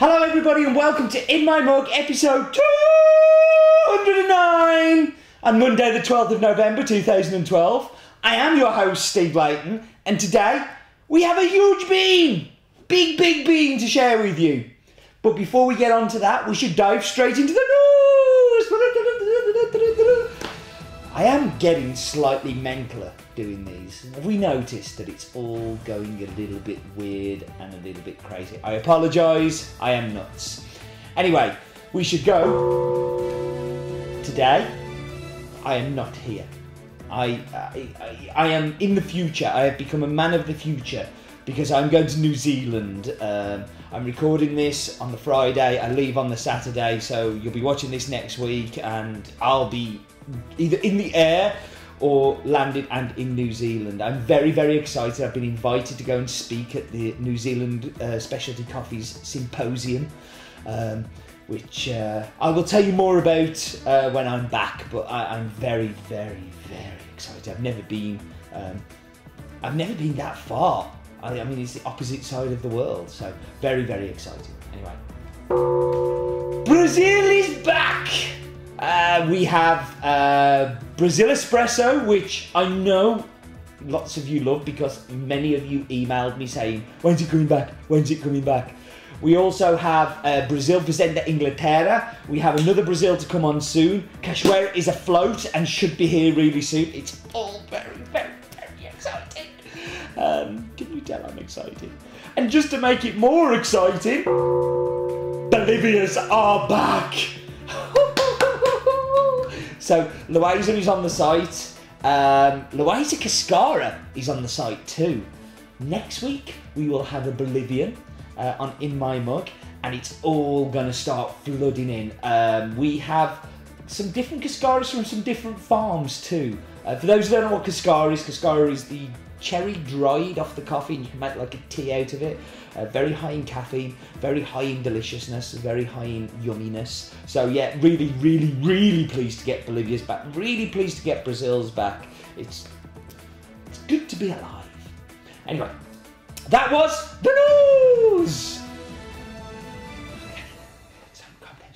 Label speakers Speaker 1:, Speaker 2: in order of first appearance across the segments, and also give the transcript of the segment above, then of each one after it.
Speaker 1: Hello everybody and welcome to In My Mug episode 209 on Monday the 12th of November 2012. I am your host Steve Layton and today we have a huge bean, big bean to share with you. But before we get on to that we should dive straight into the news. I am getting slightly mentler doing these. Have we noticed that it's all going a little bit weird and a little bit crazy? I apologise, I am nuts. Anyway, we should go. Today, I am not here. I am in the future. I have become a man of the future because I'm going to New Zealand. I'm recording this on the Friday, I leave on the Saturday, so you'll be watching this next week and I'll be either in the air or landed and in New Zealand. I'm very excited. I've been invited to go and speak at the New Zealand Specialty Coffees Symposium, which I will tell you more about when I'm back, but I'm very excited. I've never been that far. I mean, it's the opposite side of the world, so very excited. Anyway, Brazil is back! We have Brazil Espresso, which I know lots of you love because many of you emailed me saying, when's it coming back? When's it coming back? We also have Brazil Fazenda Inglaterra. We have another Brazil to come on soon. Cachoeira is afloat and should be here really soon. It's all very exciting. Can you tell I'm excited? And just to make it more exciting, Bolivia's are back. So Loaiza is on the site. Loaiza Cascara is on the site too. Next week we will have a Bolivian on In My Mug, and it's all gonna start flooding in. We have some different Cascaras from some different farms too. For those who don't know what Cascara is the cherry dried off the coffee and you can make like a tea out of it. Very high in caffeine, very high in deliciousness, very high in yumminess. So yeah, really pleased to get Bolivia's back. Really pleased to get Brazil's back. It's good to be alive. Anyway, that was the news! Calm down.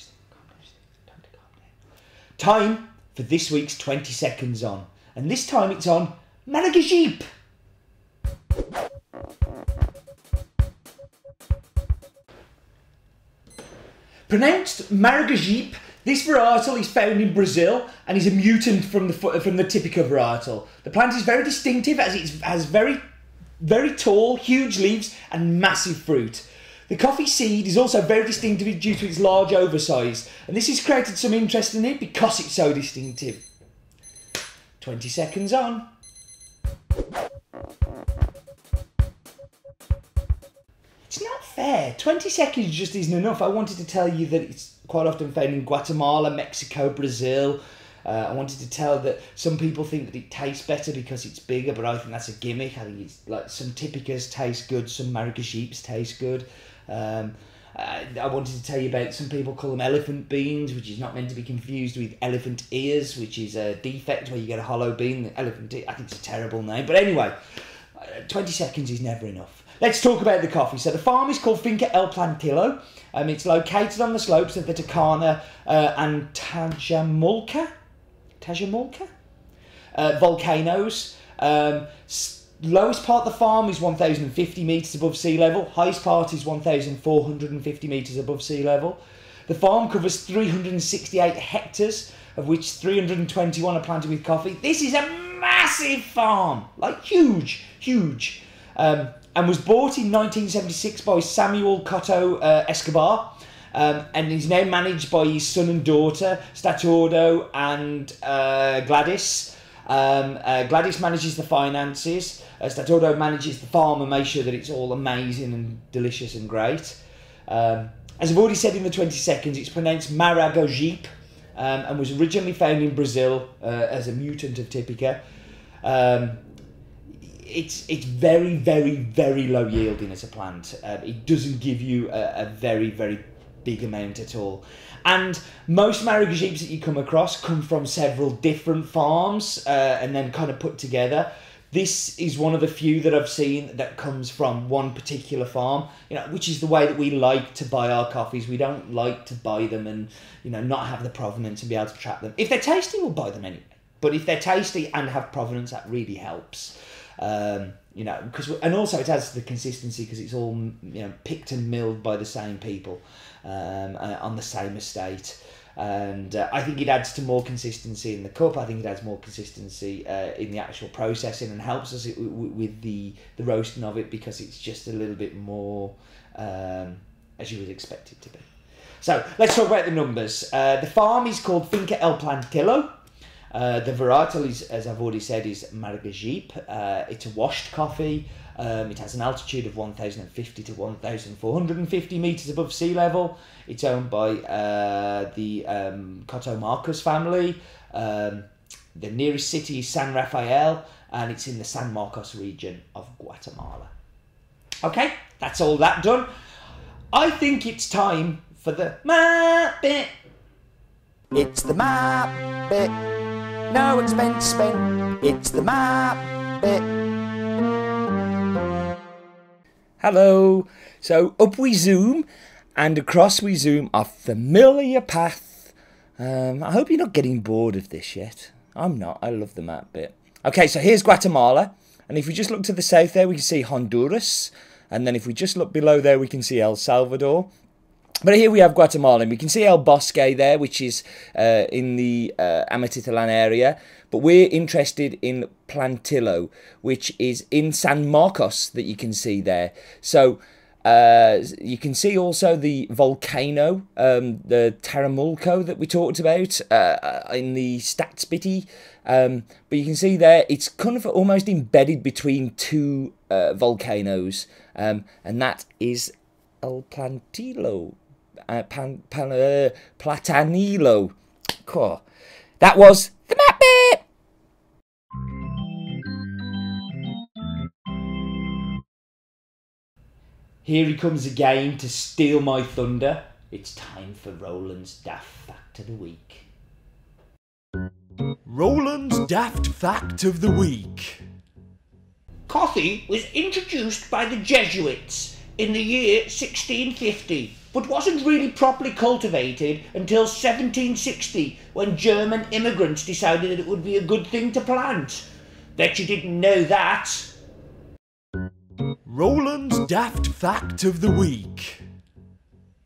Speaker 1: Time for this week's 20 seconds on. And this time it's on maragogype. Pronounced maragogype, this varietal is found in Brazil and is a mutant from the Typica varietal. The plant is very distinctive as it has very tall, huge leaves and massive fruit. The coffee seed is also very distinctive due to its large oversize, and this has created some interest in it because it's so distinctive. 20 seconds on. It's not fair. 20 seconds just isn't enough. I wanted to tell you that it's quite often found in Guatemala, Mexico, Brazil. I wanted to tell that some people think that it tastes better because it's bigger, but I think that's a gimmick. I think it's like some Typicas taste good, some maragogypes taste good. I wanted to tell you about some people call them elephant beans, which is not meant to be confused with elephant ears, which is a defect where you get a hollow bean. Elephant ear, I think it's a terrible name. But anyway, 20 seconds is never enough. Let's talk about the coffee. So the farm is called Finca El Plantillo. It's located on the slopes of the Tucana and Tajamulca volcanoes. Lowest part of the farm is 1,050 metres above sea level. Highest part is 1,450 metres above sea level. The farm covers 368 hectares, of which 321 are planted with coffee. This is a massive farm, like huge. And was bought in 1976 by Samuel Cotto Escobar, and is now managed by his son and daughter, Statordo and Gladys. Gladys manages the finances, Statordo manages the farm and makes sure that it's all amazing and delicious and great. As I've already said in the 20 seconds, it's pronounced maragogype, and was originally found in Brazil as a mutant of Typica. It's very low yielding as a plant. It doesn't give you a very big amount at all. And most maragogypes that you come across come from several different farms and then kind of put together. This is one of the few that I've seen that comes from one particular farm, which is the way that we like to buy our coffees. We don't like to buy them and, not have the provenance and be able to track them. If they're tasty, we'll buy them anyway. But if they're tasty and have provenance, that really helps. And also it has the consistency because it's all, picked and milled by the same people on the same estate. And I think it adds to more consistency in the cup. I think it adds more consistency in the actual processing and helps us with the roasting of it because it's just a little bit more as you would expect it to be. So let's talk about the numbers. The farm is called Finca El Plantillo. The varietal is, as I've already said, is maragogype. It's a washed coffee. It has an altitude of 1,050 to 1,450 metres above sea level. It's owned by the Cotomarcos family. The nearest city is San Rafael, and it's in the San Marcos region of Guatemala. Okay, that's all that done. I think it's time for the map bit.
Speaker 2: It's the map bit. No expense spent. It's the map bit.
Speaker 1: Hello. So up we zoom and across we zoom, a familiar path. I hope you're not getting bored of this yet. I'm not. I love the map bit. Okay, so here's Guatemala. And if we just look to the south there, we can see Honduras. And then if we just look below there, we can see El Salvador. But here we have Guatemala, and we can see El Bosque there, which is in the Amatitlan area. But we're interested in Plantillo, which is in San Marcos that you can see there. So you can see also the volcano, the Taramulco that we talked about in the Stadsbity. But you can see there, it's kind of almost embedded between two volcanoes. And that is El Plantillo. Platanillo. Cool. That was the map bit. Here he comes again to steal my thunder. It's time for Roland's Daft Fact of the Week.
Speaker 3: Roland's Daft Fact of the Week.
Speaker 4: Coffee was introduced by the Jesuits in the year 1650, but wasn't really properly cultivated until 1760, when German immigrants decided that it would be a good thing to plant. Bet you didn't know that.
Speaker 3: Roland's Daft Fact of the Week.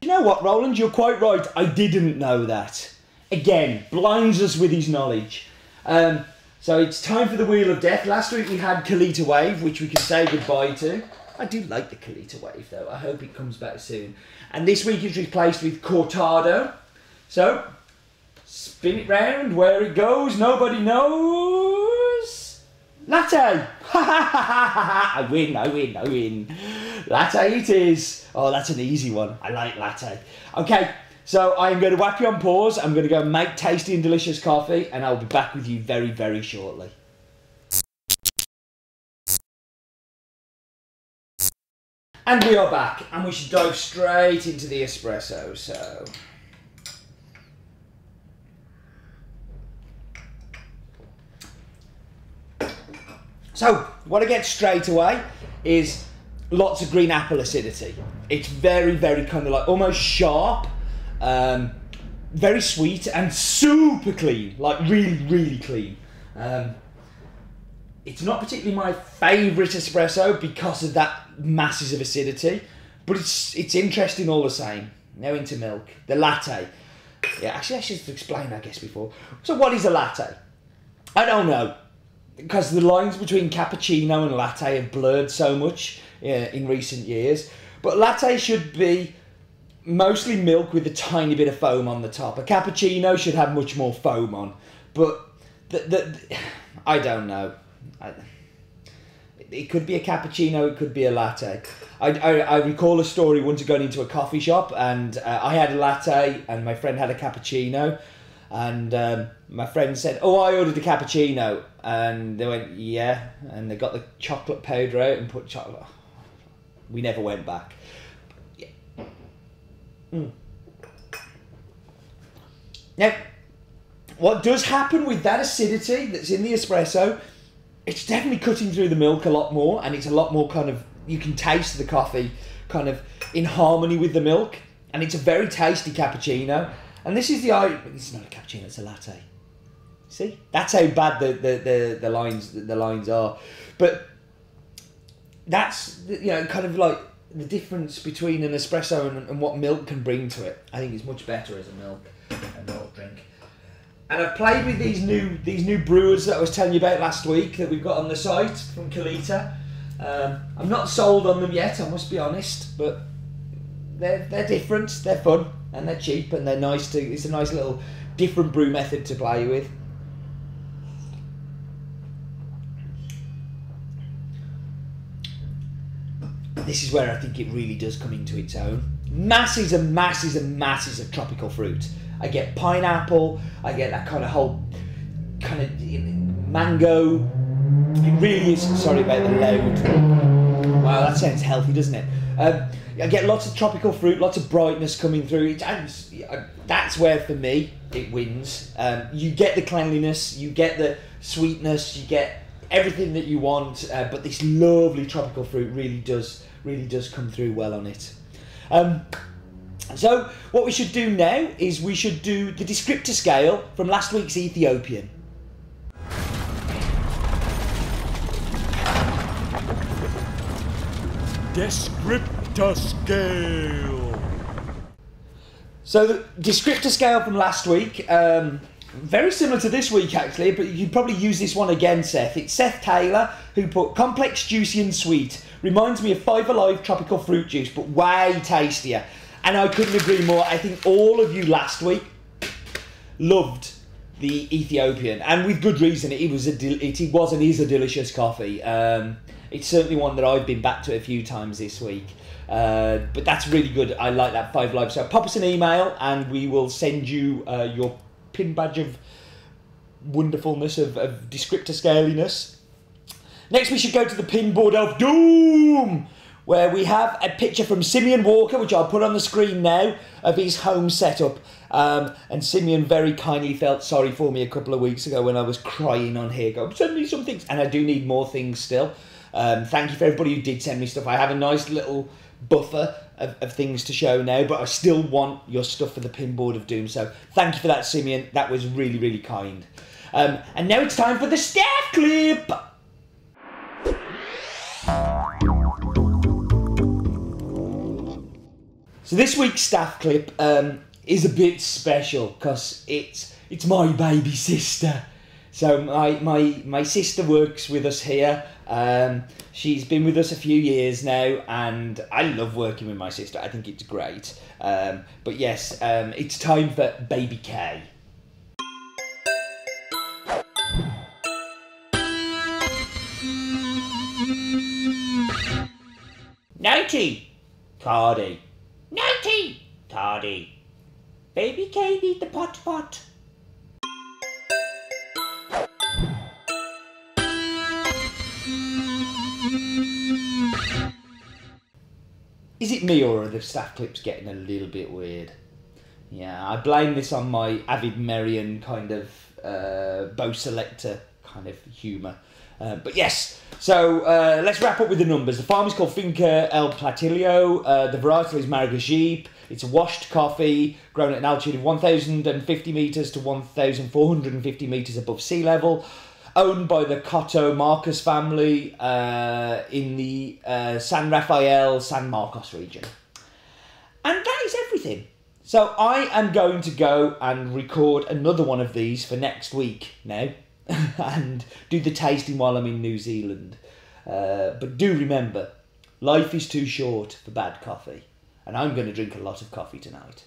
Speaker 1: You know what, Roland? You're quite right. I didn't know that. Again, blinds us with his knowledge. So it's time for the Wheel of Death. Last week we had Kalita Wave, which we can say goodbye to. I do like the Kalita Wave, though. I hope it comes back soon. And this week it's replaced with Cortado. So, spin it round. Where it goes, nobody knows. Latte! I win. Latte it is. Oh, that's an easy one. I like latte. Okay, so I'm going to whack you on pause. I'm going to go make tasty and delicious coffee, and I'll be back with you very, very shortly. And we are back, and we should dive straight into the espresso, So, what I get straight away is lots of green apple acidity. It's very, very kind of like almost sharp, very sweet, and super clean, like really, really clean. It's not particularly my favourite espresso because of that masses of acidity, but it's interesting all the same. Now into milk. The latte. Yeah, actually I should explain, I guess, before. So what is a latte? I don't know, because the lines between cappuccino and latte have blurred so much in recent years. But latte should be mostly milk with a tiny bit of foam on the top. A cappuccino should have much more foam on. But I don't know. It could be a cappuccino, it could be a latte. I recall a story once going into a coffee shop, and I had a latte and my friend had a cappuccino, and my friend said, "Oh, I ordered a cappuccino," and they went, "Yeah," and they got the chocolate powder out and put chocolate. We never went back. Yeah. Now, what does happen with that acidity that's in the espresso it's definitely cutting through the milk a lot more, and it's a lot more kind of, you can taste the coffee kind of in harmony with the milk, and it's a very tasty cappuccino. And this is it's not a cappuccino, it's a latte. See, that's how bad the lines are. But that's, you know, kind of like the difference between an espresso and what milk can bring to it. I think it's much better as a milk drink. And I've played with these new brewers that I was telling you about last week that we've got on the site from Kalita. I'm not sold on them yet, I must be honest, but they're different, they're fun, and they're cheap, and they're nice to. It's a nice little different brew method to play with. This is where I think it really does come into its own. Masses and masses and masses of tropical fruit. I get pineapple, I get that kind of whole kind of mango. It really is. Sorry about the loud. Wow, that sounds healthy, doesn't it? I get lots of tropical fruit, lots of brightness coming through. That's where, for me, it wins. You get the cleanliness, you get the sweetness, you get everything that you want, but this lovely tropical fruit really does come through well on it. So what we should do now is we should do the descriptor scale from last week's Ethiopian.
Speaker 3: Descriptor scale.
Speaker 1: So the descriptor scale from last week, very similar to this week actually, but you could probably use this one again, Seth. It's Seth Taylor who put complex, juicy and sweet. Reminds me of Five Alive tropical fruit juice, but way tastier. And I couldn't agree more. I think all of you last week loved the Ethiopian, and with good reason. It was and is a delicious coffee. It's certainly one that I've been back to a few times this week. But that's really good. I like that Five Alive. So pop us an email and we will send you your pin badge of wonderfulness, of descriptor scaliness. Next we should go to the pin board of doom, where we have a picture from Simeon Walker, which I'll put on the screen now, of his home setup. And Simeon very kindly felt sorry for me a couple of weeks ago when I was crying on here, going, send me some things. And I do need more things still. Thank you for everybody who did send me stuff. I have a nice little buffer of things to show now, but I still want your stuff for the pinboard of doom. So thank you for that, Simeon. That was really, really kind. And now it's time for the staff clip. So this week's staff clip is a bit special because it's my baby sister. So my sister works with us here. She's been with us a few years now, and I love working with my sister. I think it's great. But yes, it's time for Baby K.
Speaker 4: Nighty,
Speaker 1: Cardi.
Speaker 4: nighty,
Speaker 1: Cardi.
Speaker 4: baby K need the pot.
Speaker 1: Is it me, or are the staff clips getting a little bit weird? Yeah, I blame this on my Avid Merian kind of bow selector kind of humour. But yes, so let's wrap up with the numbers. The farm is called Finca El Platillo. The varietal is maragogype. It's a washed coffee grown at an altitude of 1,050 metres to 1,450 metres above sea level. Owned by the Cotto Marcos family in the San Rafael, San Marcos region. And that is everything. So I am going to go and record another one of these for next week now and do the tasting while I'm in New Zealand. But do remember, life is too short for bad coffee, and I'm going to drink a lot of coffee tonight.